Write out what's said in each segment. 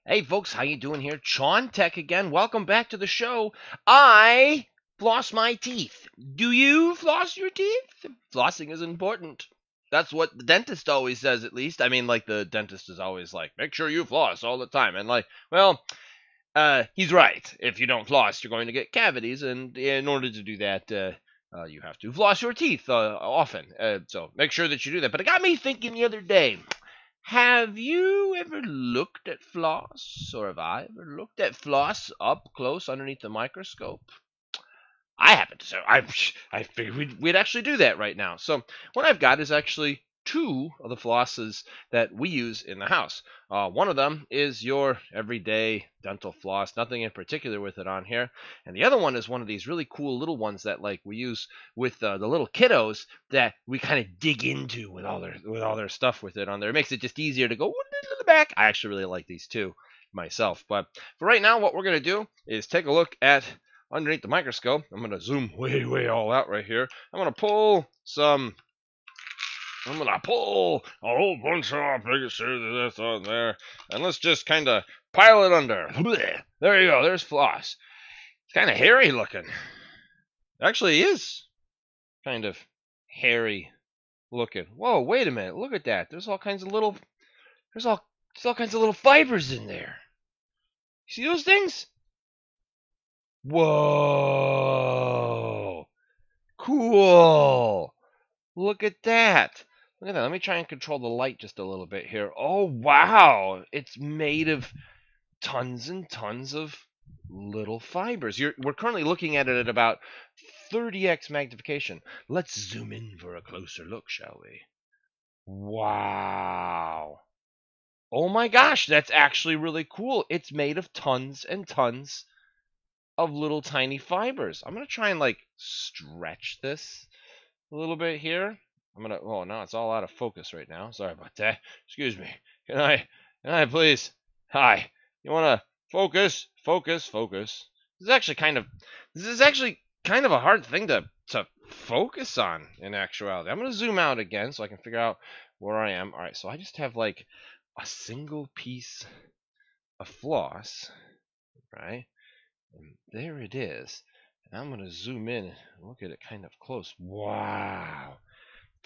Hey folks, how you doing here? Chon Tech again. Welcome back to the show. I floss my teeth. Do you floss your teeth? Flossing is important. That's what the dentist always says, at least. I mean, like, the dentist is always like, make sure you floss all the time. And like, well, he's right. If you don't floss, you're going to get cavities, and in order to do that, you have to floss your teeth often. So make sure that you do that. But it got me thinking the other day. Have you ever looked at floss, or have I ever looked at floss up close underneath the microscope? I haven't, so I figured we'd actually do that right now. So what I've got is actually two of the flosses that we use in the house. One of them is your everyday dental floss, nothing in particular with it on here, and the other one is one of these really cool little ones that like we use with the little kiddos that we kind of dig into with all their stuff with it on there. It makes it just easier to go to the back. I actually really like these too myself, but for right now, what we're gonna do is take a look at underneath the microscope. I'm going to zoom way all out right here. I'm going to pull a whole bunch off, making sure that that's on there. And let's just kind of pile it under. There you go. There's floss. It's kind of hairy looking. Actually, he is kind of hairy looking. Whoa, wait a minute. Look at that. There's all kinds of little, there's all kinds of little fibers in there. You see those things? Whoa. Cool. Look at that. Look at that. Let me try and control the light just a little bit here. Oh, wow. It's made of tons and tons of little fibers. We're currently looking at it at about 30x magnification. Let's zoom in for a closer look, shall we? Wow. Oh my gosh, that's actually really cool. It's made of tons and tons of little tiny fibers. I'm going to try and like stretch this a little bit here. Oh, now it's all out of focus right now. Sorry about that. Excuse me. Can I please? Hi. You want to focus? This is actually kind of a hard thing to focus on in actuality. I'm going to zoom out again so I can figure out where I am. All right, so I just have like a single piece of floss, right? And there it is. And I'm going to zoom in and look at it kind of close. Wow.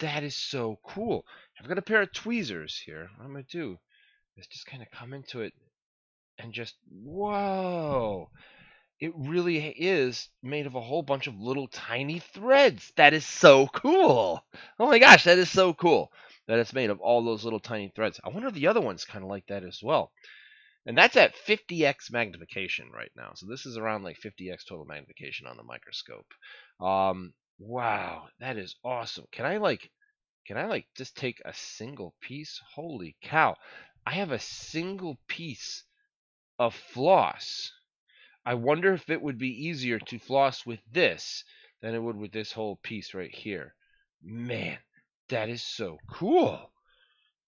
That is so cool. I've got a pair of tweezers here. What I'm going to do is just kind of come into it and just, whoa. It really is made of a whole bunch of little tiny threads. That is so cool. Oh my gosh, that is so cool that it's made of all those little tiny threads. I wonder if the other one's kind of like that as well. And that's at 50x magnification right now. So this is around like 50x total magnification on the microscope. Wow, that is awesome. Can I just take a single piece? Holy cow. I have a single piece of floss. I wonder if it would be easier to floss with this than it would with this whole piece right here. Man, that is so cool.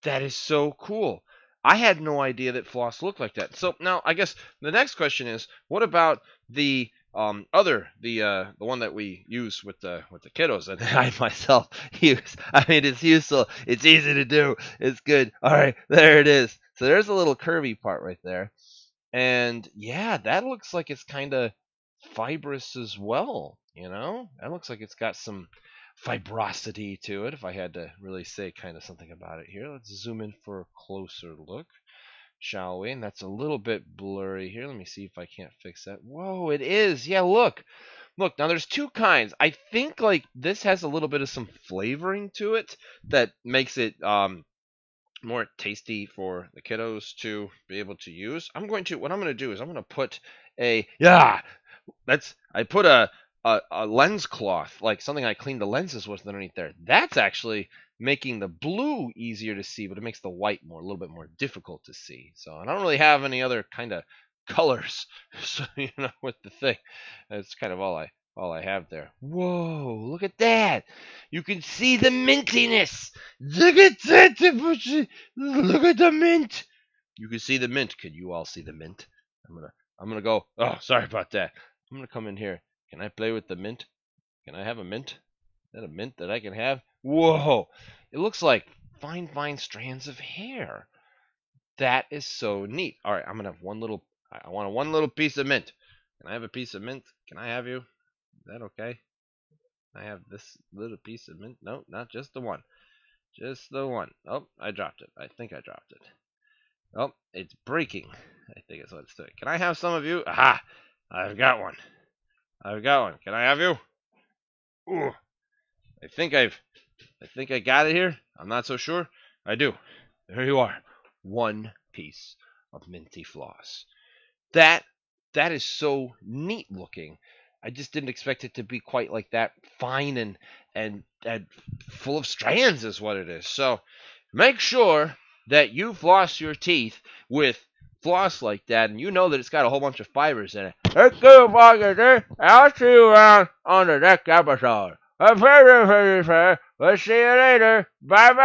That is so cool. I had no idea that floss looked like that. So now I guess the next question is, what about the the one that we use with the kiddos and I myself use. I mean, it's useful. It's easy to do. It's good. All right, there it is. So there's a little curvy part right there. And yeah, that looks like it's kind of fibrous as well, you know? That looks like it's got some fibrosity to it, if I had to really say kind of something about it here. Let's zoom in for a closer look, shall we? And that's a little bit blurry here. Let me see if I can't fix that. Whoa, it is. Yeah, look. Look, now there's two kinds. I think like this has a little bit of some flavoring to it that makes it more tasty for the kiddos to be able to use. What I'm going to do is I'm going to put a yeah, that's I put a lens cloth, like something I cleaned the lenses with underneath there. That's actually making the blue easier to see, but it makes the white a little bit more difficult to see. So I don't really have any other kind of colors, so with the thing. That's kind of all I have there. Whoa, look at that. You can see the mintiness. Look at that. Look at the mint. You can see the mint. Can you all see the mint? I'm gonna go. Oh, sorry about that. I'm gonna come in here. Can I play with the mint? Can I have a mint? Is that a mint that I can have? Whoa! It looks like fine strands of hair. That is so neat. All right, I'm gonna have one little. I want one little piece of mint. Can I have a piece of mint? Can I have you? Is that okay? I have this little piece of mint. No, not just the one. Just the one. Oh, I dropped it. I think I dropped it. Oh, it's breaking. I think it's what it's doing. Can I have some of you? Aha! I've got one. I've got one. Can I have you? Ooh, I think I got it here. I'm not so sure. I do. There you are. One piece of minty floss. That that is so neat looking. I just didn't expect it to be quite like that fine and full of strands is what it is. So make sure that you floss your teeth with floss like that, and you know that it's got a whole bunch of fibers in it. Thank you, Margaret. I'll see you around on the next episode. We'll see you later. Bye bye.